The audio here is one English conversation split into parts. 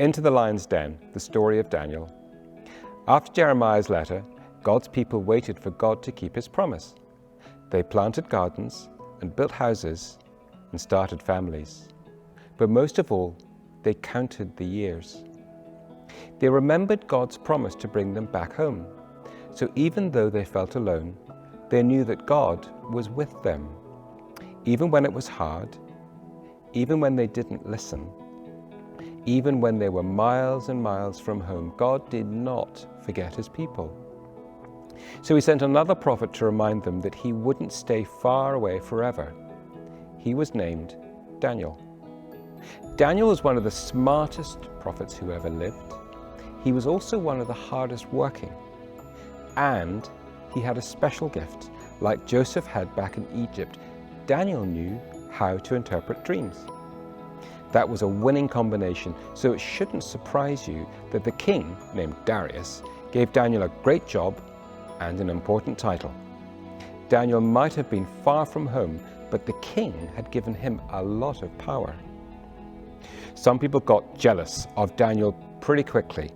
Into the lion's den, the story of Daniel. After Jeremiah's letter, God's people waited for God to keep his promise. They planted gardens and built houses and started families. But most of all, they counted the years. They remembered God's promise to bring them back home. So even though they felt alone, they knew that God was with them. Even when it was hard, even when they didn't listen, even when they were miles and miles from home, God did not forget his people. So he sent another prophet to remind them that he wouldn't stay far away forever. He was named Daniel. Daniel was one of the smartest prophets who ever lived. He was also one of the hardest working. And he had a special gift. Like Joseph had back in Egypt, Daniel knew how to interpret dreams. That was a winning combination, so it shouldn't surprise you that the king, named Darius, gave Daniel a great job and an important title. Daniel might have been far from home, but the king had given him a lot of power. Some people got jealous of Daniel pretty quickly.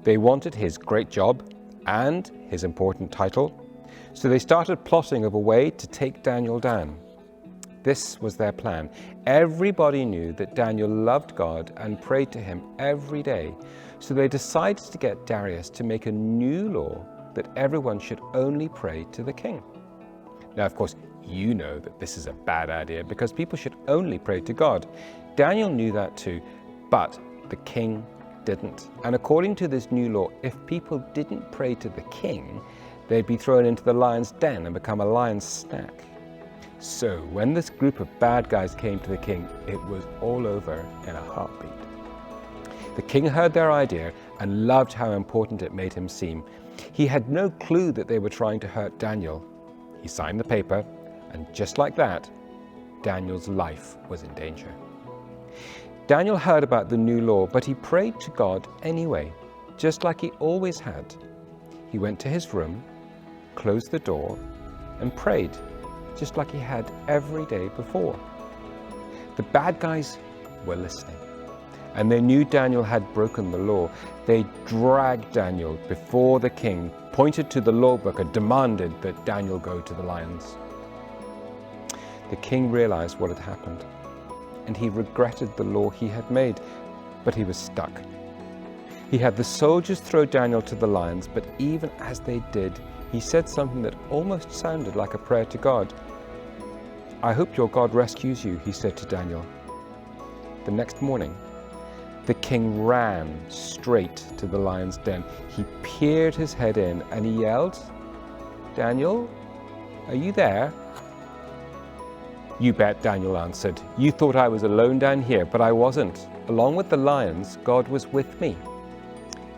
They wanted his great job and his important title, so they started plotting of a way to take Daniel down. This was their plan. Everybody knew that Daniel loved God and prayed to him every day, so they decided to get Darius to make a new law that everyone should only pray to the king. Now, of course, you know that this is a bad idea because people should only pray to God. Daniel knew that too, but the king didn't. And according to this new law, if people didn't pray to the king, they'd be thrown into the lion's den and become a lion's snack. So when this group of bad guys came to the king, it was all over in a heartbeat. The king heard their idea and loved how important it made him seem. He had no clue that they were trying to hurt Daniel. He signed the paper, and just like that, Daniel's life was in danger. Daniel heard about the new law, but he prayed to God anyway, just like he always had. He went to his room, closed the door, and prayed, just like he had every day before. The bad guys were listening, and they knew Daniel had broken the law. They dragged Daniel before the king, pointed to the law book, and demanded that Daniel go to the lions. The king realized what had happened, and he regretted the law he had made, but he was stuck. He had the soldiers throw Daniel to the lions, but even as they did, he said something that almost sounded like a prayer to God. "I hope your God rescues you," he said to Daniel. The next morning, the king ran straight to the lion's den. He peered his head in and he yelled, "Daniel, are you there?" "You bet," Daniel answered. "You thought I was alone down here, but I wasn't. Along with the lions, God was with me.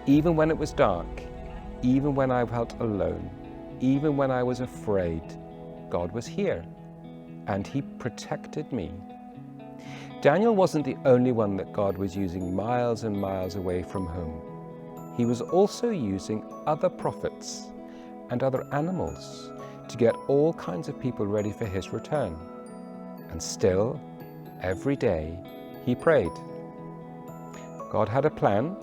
Even when it was dark, even when I felt alone, even when I was afraid, God was here, and he protected me." Daniel wasn't the only one that God was using miles and miles away from home. He was also using other prophets and other animals to get all kinds of people ready for his return. And still, every day, he prayed. God had a plan.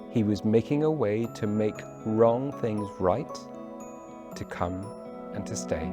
He was making a way to make wrong things right, to come and to stay.